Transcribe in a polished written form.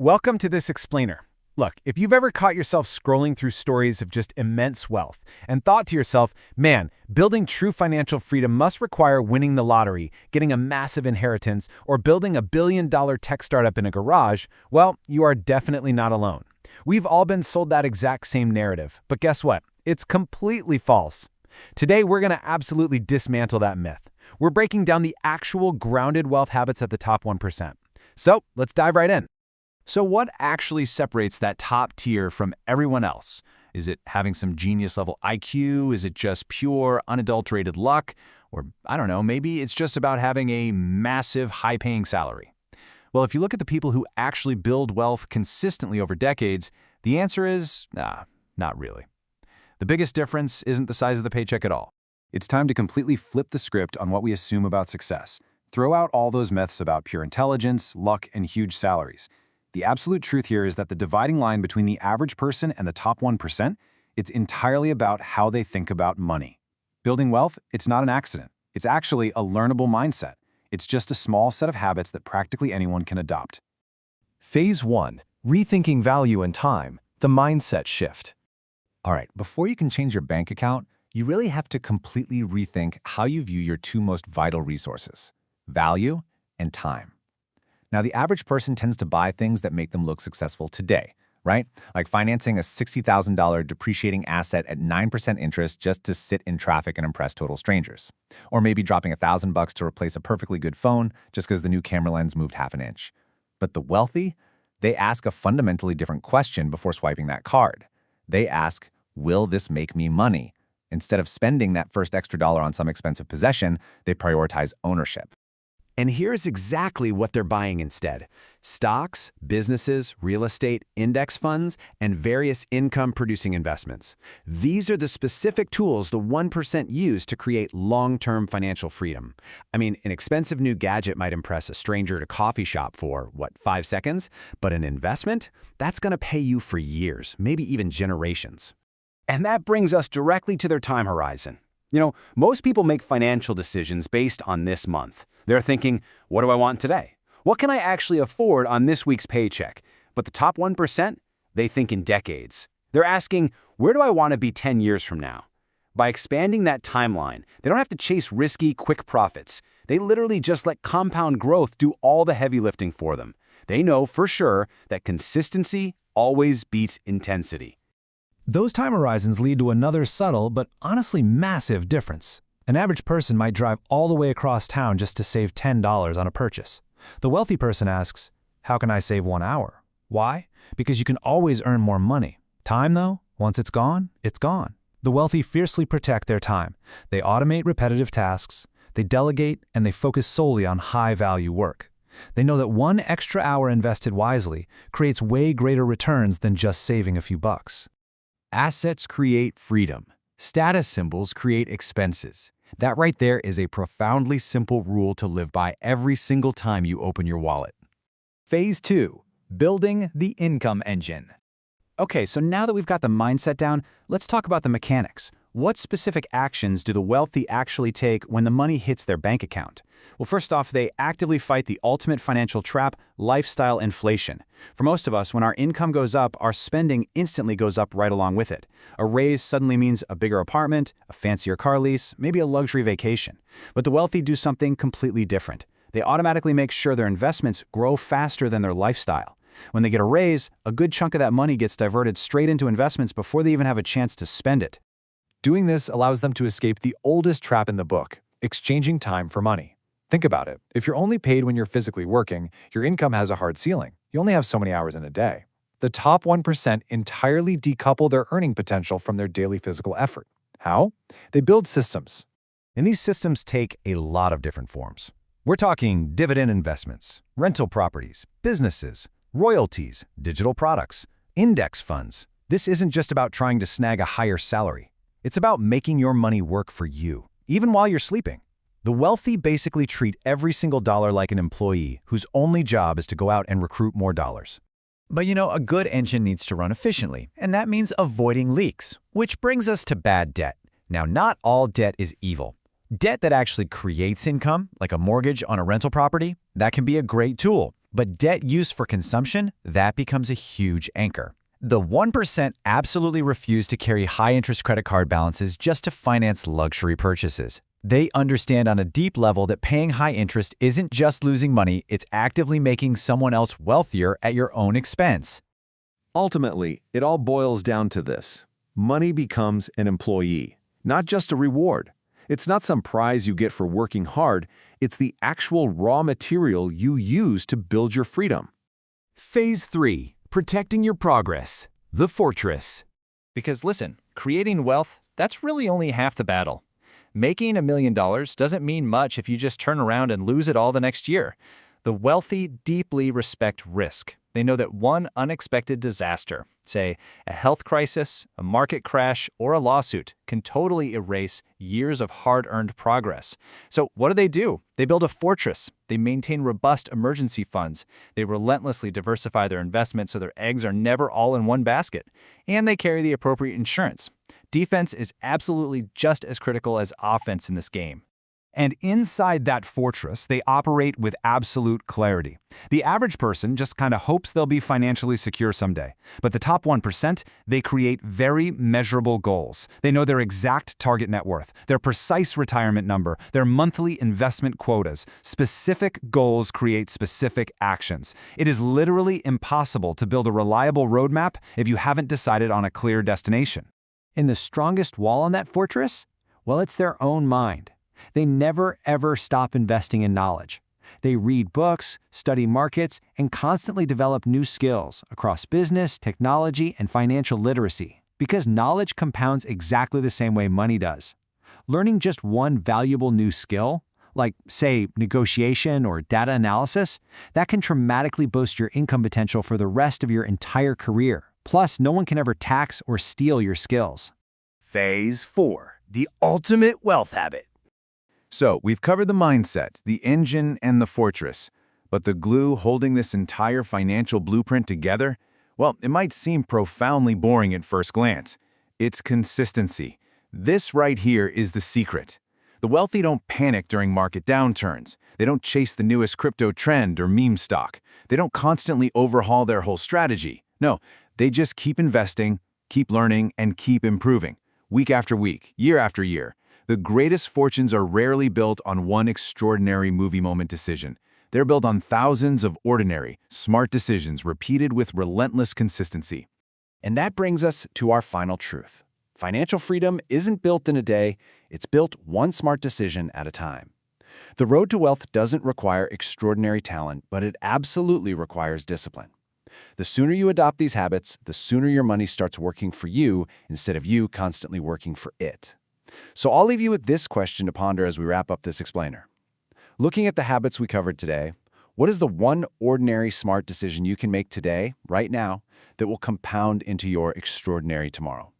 Welcome to this explainer. Look, if you've ever caught yourself scrolling through stories of just immense wealth and thought to yourself, man, building true financial freedom must require winning the lottery, getting a massive inheritance, or building a billion-dollar tech startup in a garage, well, you are definitely not alone. We've all been sold that exact same narrative, but guess what? It's completely false. Today, we're going to absolutely dismantle that myth. We're breaking down the actual grounded wealth habits at the top 1%. So let's dive right in. So what actually separates that top tier from everyone else? Is it having some genius-level IQ? Is it just pure, unadulterated luck? Or, I don't know, maybe it's just about having a massive, high-paying salary? Well, if you look at the people who actually build wealth consistently over decades, the answer is, not really. The biggest difference isn't the size of the paycheck at all. It's time to completely flip the script on what we assume about success. Throw out all those myths about pure intelligence, luck, and huge salaries. The absolute truth here is that the dividing line between the average person and the top 1%, it's entirely about how they think about money. Building wealth, it's not an accident. It's actually a learnable mindset. It's just a small set of habits that practically anyone can adopt. Phase 1. Rethinking value and time. The mindset shift. All right, before you can change your bank account, you really have to completely rethink how you view your two most vital resources: value and time. Now, the average person tends to buy things that make them look successful today, right? Like financing a $60,000 depreciating asset at 9% interest just to sit in traffic and impress total strangers. Or maybe dropping $1,000 to replace a perfectly good phone just because the new camera lens moved half an inch. But the wealthy, they ask a fundamentally different question before swiping that card. They ask, will this make me money? Instead of spending that first extra dollar on some expensive possession, they prioritize ownership. And here's exactly what they're buying instead: stocks, businesses, real estate, index funds, and various income-producing investments. These are the specific tools the 1% use to create long-term financial freedom. I mean, an expensive new gadget might impress a stranger at a coffee shop for, 5 seconds? But an investment? That's going to pay you for years, maybe even generations. And that brings us directly to their time horizon. Most people make financial decisions based on this month. They're thinking, what do I want today? What can I actually afford on this week's paycheck? But the top 1%, they think in decades. They're asking, where do I want to be 10 years from now? By expanding that timeline, they don't have to chase risky, quick profits. They literally just let compound growth do all the heavy lifting for them. They know for sure that consistency always beats intensity. Those time horizons lead to another subtle but honestly massive difference. An average person might drive all the way across town just to save $10 on a purchase. The wealthy person asks, how can I save 1 hour? Why? Because you can always earn more money. Time, though, once it's gone, it's gone. The wealthy fiercely protect their time. They automate repetitive tasks, they delegate, and they focus solely on high-value work. They know that 1 extra hour invested wisely creates way greater returns than just saving a few bucks. Assets create freedom. Status symbols create expenses. That right there is a profoundly simple rule to live by every single time you open your wallet. Phase 2. Building the income engine. Okay, so now that we've got the mindset down, let's talk about the mechanics. What specific actions do the wealthy actually take when the money hits their bank account? Well, first off, they actively fight the ultimate financial trap, lifestyle inflation. For most of us, when our income goes up, our spending instantly goes up right along with it. A raise suddenly means a bigger apartment, a fancier car lease, maybe a luxury vacation. But the wealthy do something completely different. They automatically make sure their investments grow faster than their lifestyle. When they get a raise, a good chunk of that money gets diverted straight into investments before they even have a chance to spend it. Doing this allows them to escape the oldest trap in the book, exchanging time for money. Think about it. If you're only paid when you're physically working, your income has a hard ceiling. You only have so many hours in a day. The top 1% entirely decouple their earning potential from their daily physical effort. How? They build systems. And these systems take a lot of different forms. We're talking dividend investments, rental properties, businesses, royalties, digital products, index funds. This isn't just about trying to snag a higher salary. It's about making your money work for you, even while you're sleeping. The wealthy basically treat every single dollar like an employee whose only job is to go out and recruit more dollars. But a good engine needs to run efficiently, and that means avoiding leaks, which brings us to bad debt. Now, not all debt is evil. Debt that actually creates income, like a mortgage on a rental property, that can be a great tool. But debt use for consumption, that becomes a huge anchor. The 1% absolutely refuse to carry high-interest credit card balances just to finance luxury purchases. They understand on a deep level that paying high interest isn't just losing money, it's actively making someone else wealthier at your own expense. Ultimately, it all boils down to this. Money becomes an employee, not just a reward. It's not some prize you get for working hard, it's the actual raw material you use to build your freedom. Phase 3. Protecting your progress. The fortress. Because listen, creating wealth, that's really only half the battle. Making $1 million doesn't mean much if you just turn around and lose it all the next year. The wealthy deeply respect risk. They know that one unexpected disaster, say a health crisis, a market crash, or a lawsuit, can totally erase years of hard-earned progress. So what do? They build a fortress. They maintain robust emergency funds. They relentlessly diversify their investments so their eggs are never all in one basket. And they carry the appropriate insurance. Defense is absolutely just as critical as offense in this game. And inside that fortress, they operate with absolute clarity. The average person just kind of hopes they'll be financially secure someday. But the top 1%, they create very measurable goals. They know their exact target net worth, their precise retirement number, their monthly investment quotas. Specific goals create specific actions. It is literally impossible to build a reliable roadmap if you haven't decided on a clear destination. And the strongest wall on that fortress? Well, it's their own mind. They never, ever stop investing in knowledge. They read books, study markets, and constantly develop new skills across business, technology, and financial literacy, because knowledge compounds exactly the same way money does. Learning just one valuable new skill, like, say, negotiation or data analysis, that can dramatically boost your income potential for the rest of your entire career. Plus, no one can ever tax or steal your skills. Phase 4. The ultimate wealth habit. So, we've covered the mindset, the engine, and the fortress. But the glue holding this entire financial blueprint together? Well, it might seem profoundly boring at first glance. It's consistency. This right here is the secret. The wealthy don't panic during market downturns. They don't chase the newest crypto trend or meme stock. They don't constantly overhaul their whole strategy. No, they just keep investing, keep learning, and keep improving. Week after week, year after year. The greatest fortunes are rarely built on one extraordinary movie moment decision. They're built on thousands of ordinary, smart decisions repeated with relentless consistency. And that brings us to our final truth. Financial freedom isn't built in a day, it's built one smart decision at a time. The road to wealth doesn't require extraordinary talent, but it absolutely requires discipline. The sooner you adopt these habits, the sooner your money starts working for you instead of you constantly working for it. So I'll leave you with this question to ponder as we wrap up this explainer. Looking at the habits we covered today, what is the one ordinary smart decision you can make today, right now, that will compound into your extraordinary tomorrow?